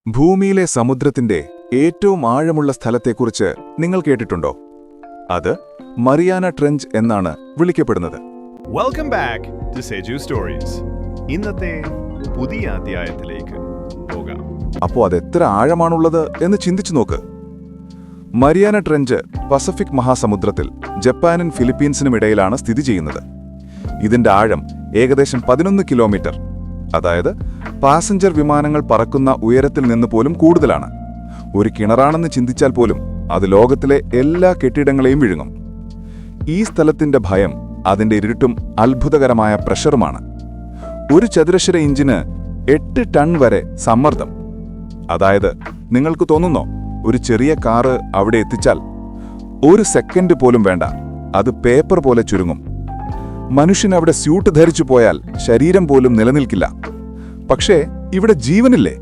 ഭൂമിയിലെ സമുദ്രത്തിന്റെ ഏറ്റവും ആഴമുള്ള സ്ഥലത്തെക്കുറിച്ച് നിങ്ങൾ കേട്ടിട്ടുണ്ടോ? അത് മറിയാന ട്രെഞ്ച് എന്നാണ് വിളിക്കപ്പെടുന്നത്. Welcome back to Seju stories. ഇന്നത്തെ പുതിയ അധ്യായത്തിലേക്ക് പോകാം. അപ്പോൾ അതെത്ര ആഴമാണുള്ളത് എന്ന് ചിന്തിച്ചു നോക്ക്. മറിയാന ട്രെഞ്ച് പസഫിക് മഹാസമുദ്രത്തിൽ ജപ്പാനും ഫിലിപ്പീൻസിനും ഇടയിലാണ് സ്ഥിതി ചെയ്യുന്നത്. ഇതിന്റെ ആഴം ഏകദേശം 11 കിലോമീറ്റർ, അതായത് പാസഞ്ചർ വിമാനങ്ങൾ പറക്കുന്ന ഉയരത്തിൽ നിന്ന് പോലും കൂടുതലാണ്. ഒരു കിണറാണെന്ന് ചിന്തിച്ചാൽ പോലും അത് ലോകത്തിലെ എല്ലാ കെട്ടിടങ്ങളെയും വിഴുങ്ങും. ഈ സ്ഥലത്തിന്റെ ഭയം അതിന്റെ ഇരുട്ടും അത്ഭുതകരമായ പ്രഷറുമാണ്. ഒരു ചതുരശ്ര ഇഞ്ചിന് 8 ടൺ വരെ സമ്മർദ്ദം. അതായത് നിങ്ങൾക്ക് തോന്നുന്നോ, ഒരു ചെറിയ കാറ് അവിടെ എത്തിച്ചാൽ ഒരു സെക്കൻഡ് പോലും വേണ്ട, അത് പേപ്പർ പോലെ ചുരുങ്ങും. മനുഷ്യൻ അവിടെ സ്യൂട്ട് ധരിച്ചു പോയാൽ ശരീരം പോലും നിലനിൽക്കില്ല. പക്ഷേ ഇവിടെ ജീവനില്ലേ?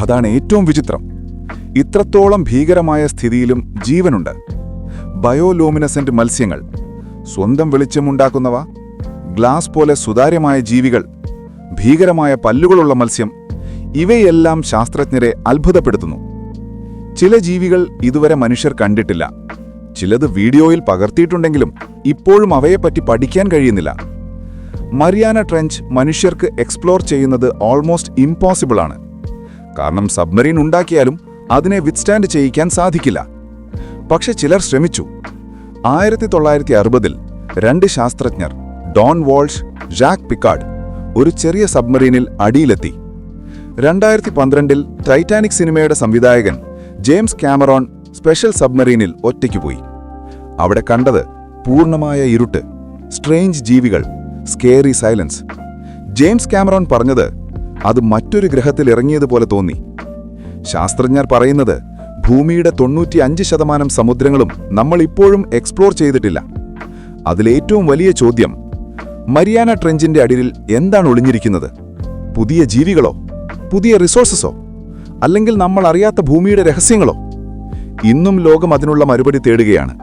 അതാണ് ഏറ്റവും വിചിത്രം. ഇത്രത്തോളം ഭീകരമായ സ്ഥിതിയിലും ജീവനുണ്ട്. ബയോലൂമിനസെന്റ് മത്സ്യങ്ങൾ, സ്വന്തം വെളിച്ചമുണ്ടാക്കുന്നവ, ഗ്ലാസ് പോലെ സുതാര്യമായ ജീവികൾ, ഭീകരമായ പല്ലുകളുള്ള മത്സ്യം, ഇവയെല്ലാം ശാസ്ത്രജ്ഞരെ അത്ഭുതപ്പെടുത്തുന്നു. ചില ജീവികൾ ഇതുവരെ മനുഷ്യർ കണ്ടിട്ടില്ല. ചിലത് വീഡിയോയിൽ പകർത്തിയിട്ടുണ്ടെങ്കിലും ഇപ്പോഴും അവയെപ്പറ്റി പഠിക്കാൻ കഴിയുന്നില്ല. മറിയാന ട്രെഞ്ച് മനുഷ്യർക്ക് എക്സ്പ്ലോർ ചെയ്യുന്നത് ഓൾമോസ്റ്റ് ഇംപോസിബിൾ ആണ്. കാരണം സബ്മറീൻ ഉണ്ടാക്കിയാലും അതിനെ വിത്ത്സ്റ്റാൻഡ് ചെയ്യിക്കാൻ സാധിക്കില്ല. പക്ഷെ ചിലർ ശ്രമിച്ചു. 1960-ൽ 2 ശാസ്ത്രജ്ഞർ, ഡോൺ വാൾഷ്, ജാക്ക് പിക്കാർഡ്, ഒരു ചെറിയ സബ്മറീനിൽ അടിയിലെത്തി. 2012-ൽ ടൈറ്റാനിക് സിനിമയുടെ സംവിധായകൻ ജെയിംസ് കാമറോൺ സ്പെഷ്യൽ സബ്മറീനിൽ ഒറ്റയ്ക്ക് പോയി. അവിടെ കണ്ടത് പൂർണ്ണമായ ഇരുട്ട്, സ്ട്രേഞ്ച് ജീവികൾ, സ്കേറി സൈലൻസ്. ജെയിംസ് കാമറോൺ പറഞ്ഞത് അത് മറ്റൊരു ഗ്രഹത്തിൽ ഇറങ്ങിയതുപോലെ തോന്നി. ശാസ്ത്രജ്ഞർ പറയുന്നത് ഭൂമിയുടെ 95% സമുദ്രങ്ങളും നമ്മൾ ഇപ്പോഴും എക്സ്പ്ലോർ ചെയ്തിട്ടില്ല. അതിലേറ്റവും വലിയ ചോദ്യം, മറിയാന ട്രെഞ്ചിന്റെ അടിയിൽ എന്താണ് ഒളിഞ്ഞിരിക്കുന്നത്? പുതിയ ജീവികളോ? പുതിയ റിസോഴ്സസോ? അല്ലെങ്കിൽ നമ്മൾ അറിയാത്ത ഭൂമിയുടെ രഹസ്യങ്ങളോ? ഇന്നും ലോകം അതിനുള്ള മറുപടി തേടുകയാണ്.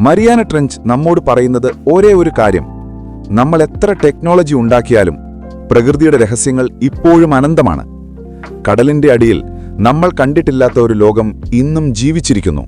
മറിയാന ട്രെഞ്ച് നമ്മോട് പറയുന്നത് ഒരേ ഒരു കാര്യം: നമ്മൾ എത്ര ടെക്നോളജി ഉണ്ടാക്കിയാലും പ്രകൃതിയുടെ രഹസ്യങ്ങൾ ഇപ്പോഴും അനന്തമാണ്. കടലിന്റെ അടിയിൽ നമ്മൾ കണ്ടിട്ടില്ലാത്ത ഒരു ലോകം ഇന്നും ജീവിച്ചിരിക്കുന്നു.